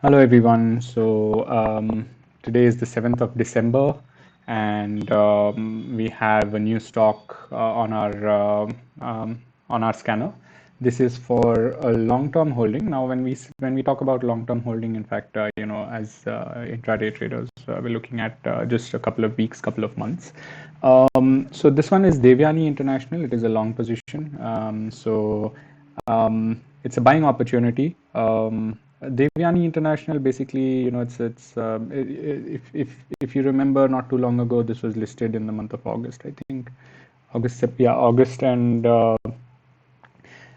Hello everyone. Today is the 7th of December, and we have a new stock on our scanner. This is for a long-term holding. Now, when we talk about long-term holding, in fact, as intraday traders, we're looking at just a couple of weeks, couple of months. So this one is Devyani International. It is a long position. It's a buying opportunity. Devyani International, basically, if you remember, not too long ago, this was listed in the month of August, I think, August, and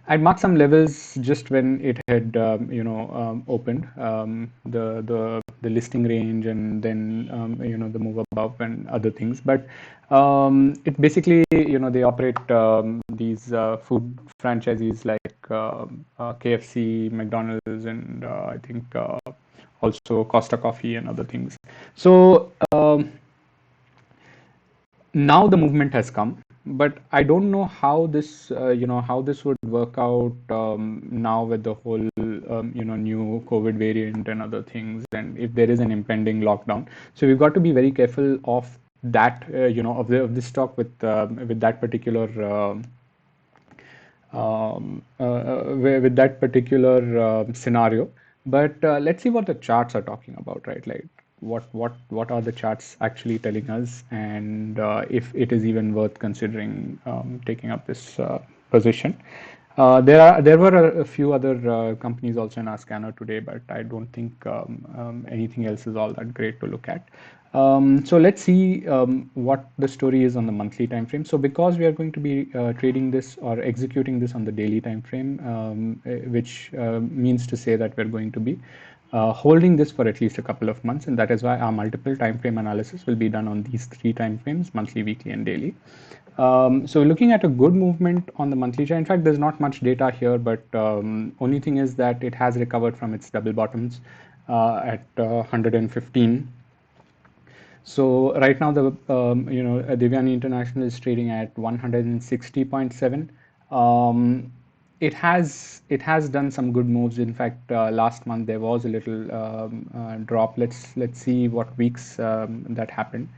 I'd marked some levels just when it had, opened the listing range, and then the move above and other things. But it basically, they operate these food franchisees like KFC, McDonald's, and I think also Costa Coffee and other things. So now the movement has come, but I don't know how how this would work out now with the whole new COVID variant and other things, and if there is an impending lockdown. So we've got to be very careful of that, of this stock with that particular with that particular scenario. But let's see what the charts are talking about, right? Like what are the charts actually telling us, and if it is even worth considering taking up this position. There were a few other companies also in our scanner today, but I don't think anything else is all that great to look at. So let's see what the story is on the monthly time frame. So because we are going to be trading this or executing this on the daily time frame, which means to say that we're going to be holding this for at least a couple of months, and that is why our multiple time frame analysis will be done on these three time frames: monthly, weekly, and daily. So looking at a good movement on the monthly chart. In fact, there's not much data here, but only thing is that it has recovered from its double bottoms at 115. So right now the Devyani International is trading at 160.7. It has done some good moves. In fact, last month there was a little drop. Let's see what weeks that happened.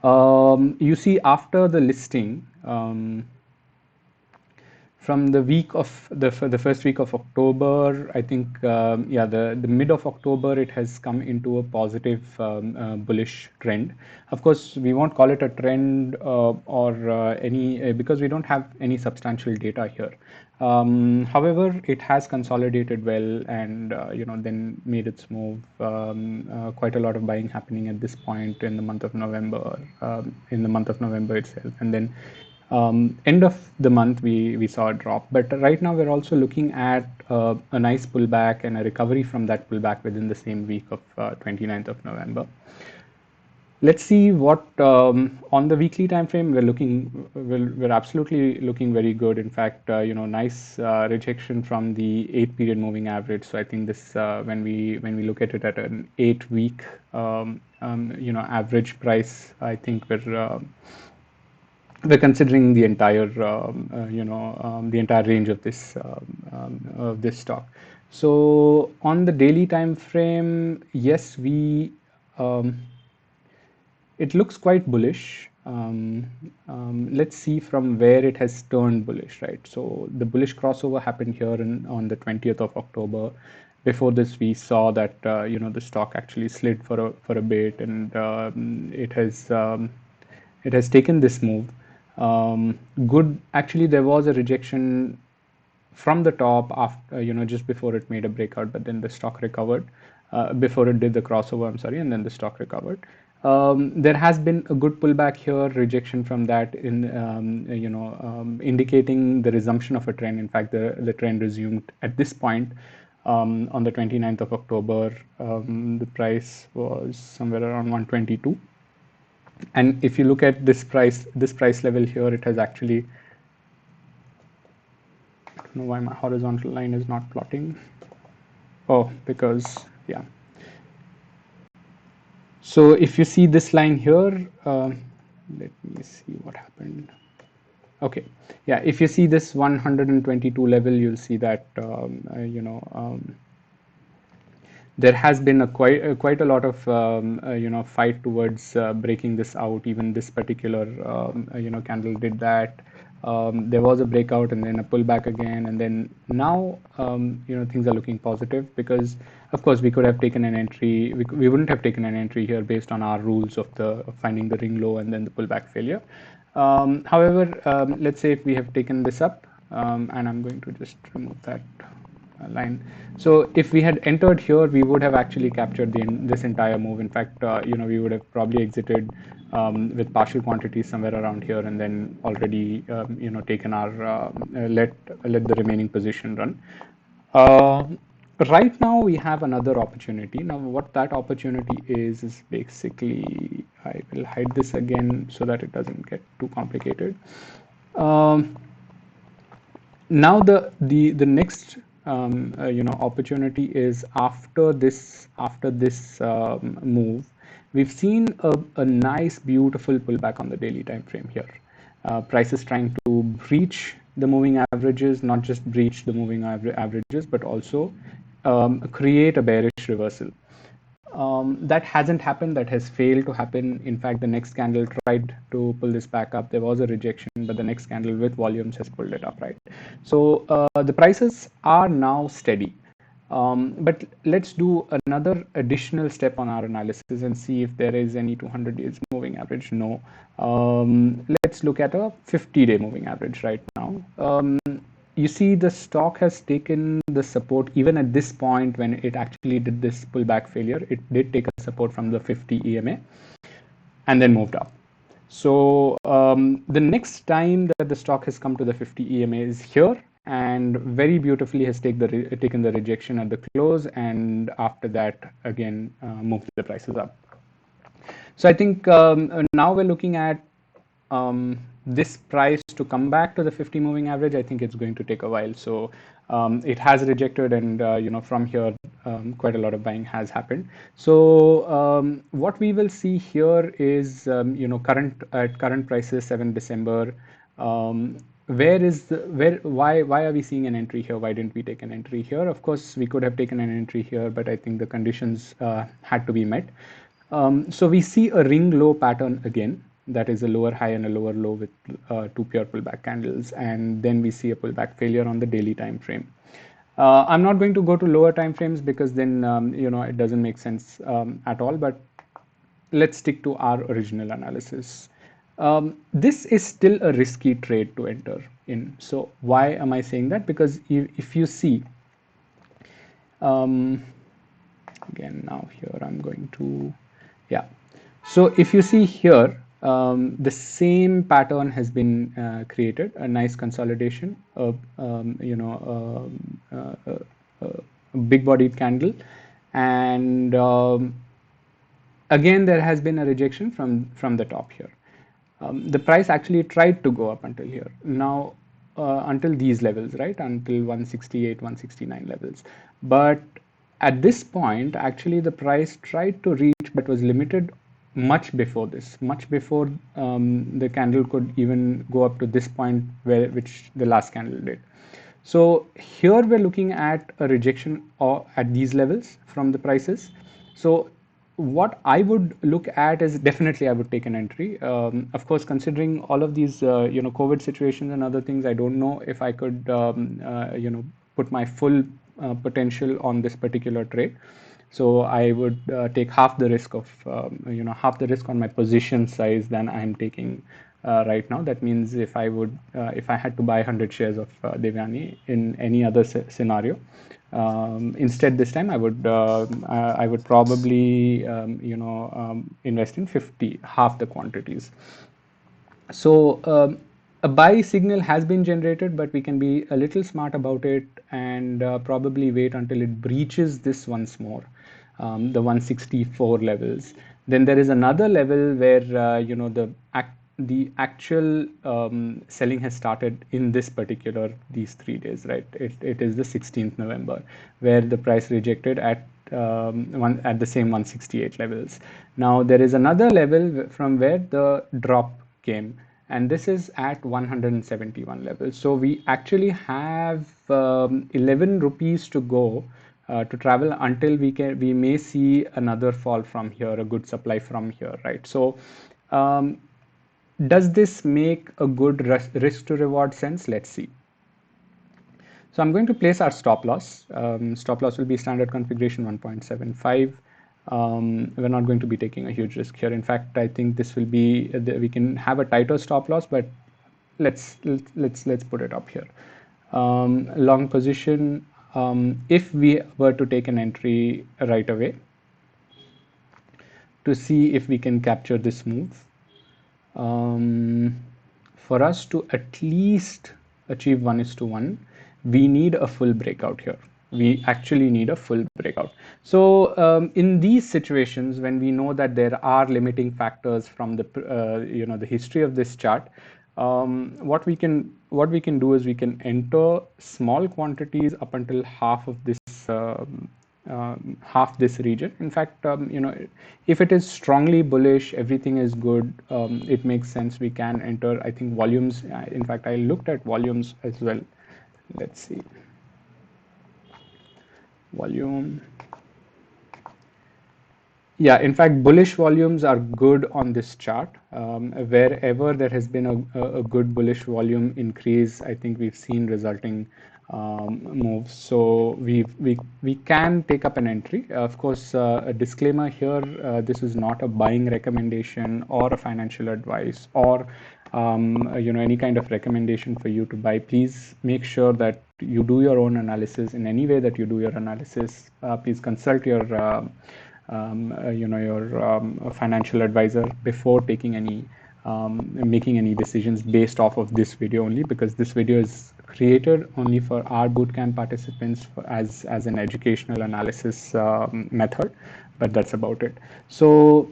You see, after the listing, from the week of the first week of October, I think, the mid of October, it has come into a positive bullish trend. Of course, we won't call it a trend or any because we don't have any substantial data here. However, it has consolidated well, and then made its move. Quite a lot of buying happening at this point in the month of November, itself, and then end of the month we saw a drop. But right now we're also looking at a nice pullback and a recovery from that pullback within the same week of 29th of November. Let's see what on the weekly time frame we're absolutely looking very good. In fact, nice rejection from the 8 period moving average. So I think this when we look at it at an 8 week average price, I think we're considering the entire the entire range of this stock. So on the daily time frame, yes, we it looks quite bullish. Let's see from where it has turned bullish, right? So the bullish crossover happened here on the 20th of October. Before this, we saw that the stock actually slid for a bit, and it has taken this move. Good. Actually, there was a rejection from the top after just before it made a breakout, but then the stock recovered before it did the crossover. I'm sorry, and then the stock recovered. There has been a good pullback here, rejection from that, in indicating the resumption of a trend. In fact, the trend resumed at this point. On the 29th of October, the price was somewhere around 122. And if you look at this price level here, it has actually, I don't know why my horizontal line is not plotting. Oh, because, yeah. So if you see this line here, let me see what happened. Okay, yeah, if you see this 122 level, you'll see that there has been quite a lot of fight towards breaking this out. Even this particular candle did that. There was a breakout and then a pullback again, and then now things are looking positive, because of course we could have taken an entry. We wouldn't have taken an entry here based on our rules of finding the ring low and then the pullback failure. However, let's say if we have taken this up, and I'm going to just remove that line. So if we had entered here, we would have actually captured this entire move. In fact, we would have probably exited with partial quantities somewhere around here, and then already taken our let the remaining position run. Uh, right now we have another opportunity. Now what that opportunity is basically, I will hide this again so that it doesn't get too complicated. Um, Now the next opportunity is after this move. We've seen a nice beautiful pullback on the daily time frame here. Price is trying to breach the moving averages, not just breach the moving averages, but also create a bearish reversal. That hasn't happened. That has failed to happen. In fact, the next candle tried to pull this back up. There was a rejection, but the next candle with volumes has pulled it up, right? So the prices are now steady. But let's do another additional step on our analysis and see if there is any 200 days moving average. No. Let's look at a 50-day moving average right now. You see the stock has taken the support even at this point when it actually did this pullback failure. It did take a support from the 50 EMA and then moved up. So the next time that the stock has come to the 50 EMA is here, and very beautifully has taken the rejection at the close, and after that again moved the prices up. So I think now we're looking at this price to come back to the 50 moving average. I think it's going to take a while. So it has rejected, and from here quite a lot of buying has happened. So what we will see here is current prices 7 December. Why are we seeing an entry here? Why didn't we take an entry here? Of course we could have taken an entry here, but I think the conditions had to be met. So we see a ring low pattern again. That is a lower high and a lower low with two pure pullback candles, and then we see a pullback failure on the daily time frame. I'm not going to go to lower time frames because then it doesn't make sense at all. But let's stick to our original analysis. This is still a risky trade to enter in. So why am I saying that? Because if you see, um, again now here I'm going to, yeah. So if you see here, the same pattern has been created, a nice consolidation of a big bodied candle, and again there has been a rejection from the top here. The price actually tried to go up until here. Now, until these levels, right? Until 168, 169 levels. But at this point, actually, the price tried to reach, but was limited much before this, much before the candle could even go up to this point which the last candle did. So here we're looking at a rejection at these levels from the prices. So what I would look at is, definitely I would take an entry. Of course, considering all of these, COVID situations and other things, I don't know if I could, put my full potential on this particular trade. So I would take half the risk on my position size than I'm taking right now. That means if I had to buy 100 shares of Devyani in any other scenario, instead this time I would probably invest in 50, half the quantities. So a buy signal has been generated, but we can be a little smart about it and probably wait until it breaches this once more, the 164 levels. Then there is another level where the actual selling has started in this particular these 3 days, right? It is the 16th November, where the price rejected at the same 168 levels. Now there is another level from where the drop came, and this is at 171 levels. So we actually have 11 rupees to go to travel until we may see another fall from here, a good supply from here, right? So um, does this make a good risk to reward sense? Let's see. So I'm going to place our stop loss. Stop loss will be standard configuration 1.75. We're not going to be taking a huge risk here. In fact, I think this will be we can have a tighter stop loss, but let's put it up here. Long position. If we were to take an entry right away to see if we can capture this move, um, for us to at least achieve 1:1, we need a full breakout here. We actually need a full breakout. So in these situations, when we know that there are limiting factors from the the history of this chart, what we can do is we can enter small quantities up until half this region. In fact, if it is strongly bullish, everything is good, it makes sense, we can enter, I think, volumes. In fact, I looked at volumes as well. Let's see. Volume. Yeah, in fact, bullish volumes are good on this chart. Wherever there has been a good bullish volume increase, I think we've seen resulting moves. So we can take up an entry. Of course, a disclaimer here: this is not a buying recommendation or a financial advice or any kind of recommendation for you to buy. Please make sure that you do your own analysis. In any way that you do your analysis, please consult your financial advisor before taking any making any decisions based off of this video only, because this video is created only for our bootcamp participants as an educational analysis method, but that's about it. So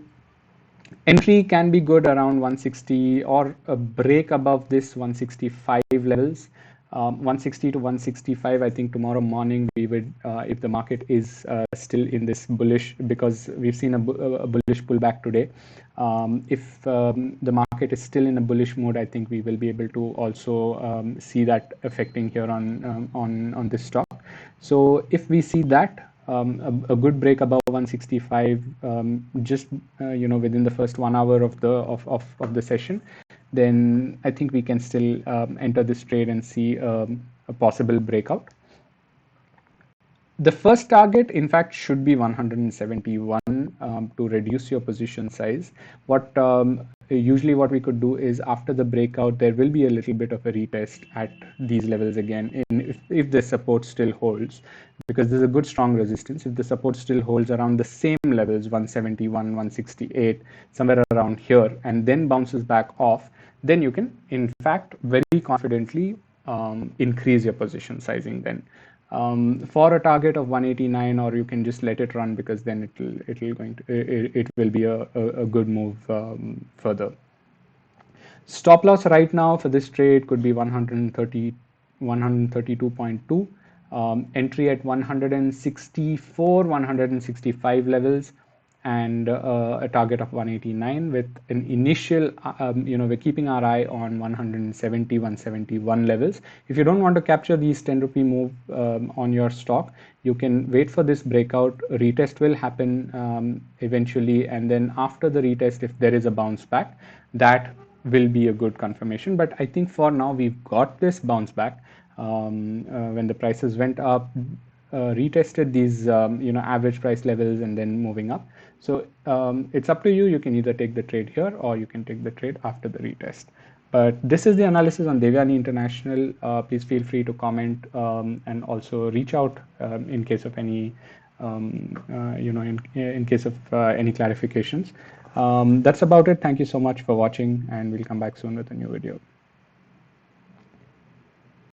entry can be good around 160 or a break above this 165 levels. 160 to 165, I think tomorrow morning we would, if the market is still in this bullish, because we've seen a bullish pullback today. If the market is still in a bullish mode, I think we will be able to also see that affecting here on this stock. So if we see that, a good break above 165, just within the first 1 hour of the session, then I think we can still enter this trade and see a possible breakout. The first target, in fact, should be 171 to reduce your position size. Usually what we could do is, after the breakout, there will be a little bit of a retest at these levels again, if the support still holds, because there's a good strong resistance. If the support still holds around the same levels, 171, 168, somewhere around here, and then bounces back off, then you can, in fact, very confidently increase your position sizing then. For a target of 189, or you can just let it run, because then it will be a good move further. Stop loss right now for this trade could be 132.2. Entry at 164, 165 levels, and a target of 189, with an initial, we're keeping our eye on 170, 171 levels. If you don't want to capture these 10 rupee move on your stock, you can wait for this breakout. Retest will happen eventually, and then after the retest, if there is a bounce back, that will be a good confirmation. But I think for now we've got this bounce back. When the prices went up, retested these average price levels, and then moving up. So it's up to you. You can either take the trade here, or you can take the trade after the retest. But this is the analysis on Devyani International. Please feel free to comment and also reach out in case of any in case of any clarifications. That's about it. Thank you so much for watching, and we'll come back soon with a new video.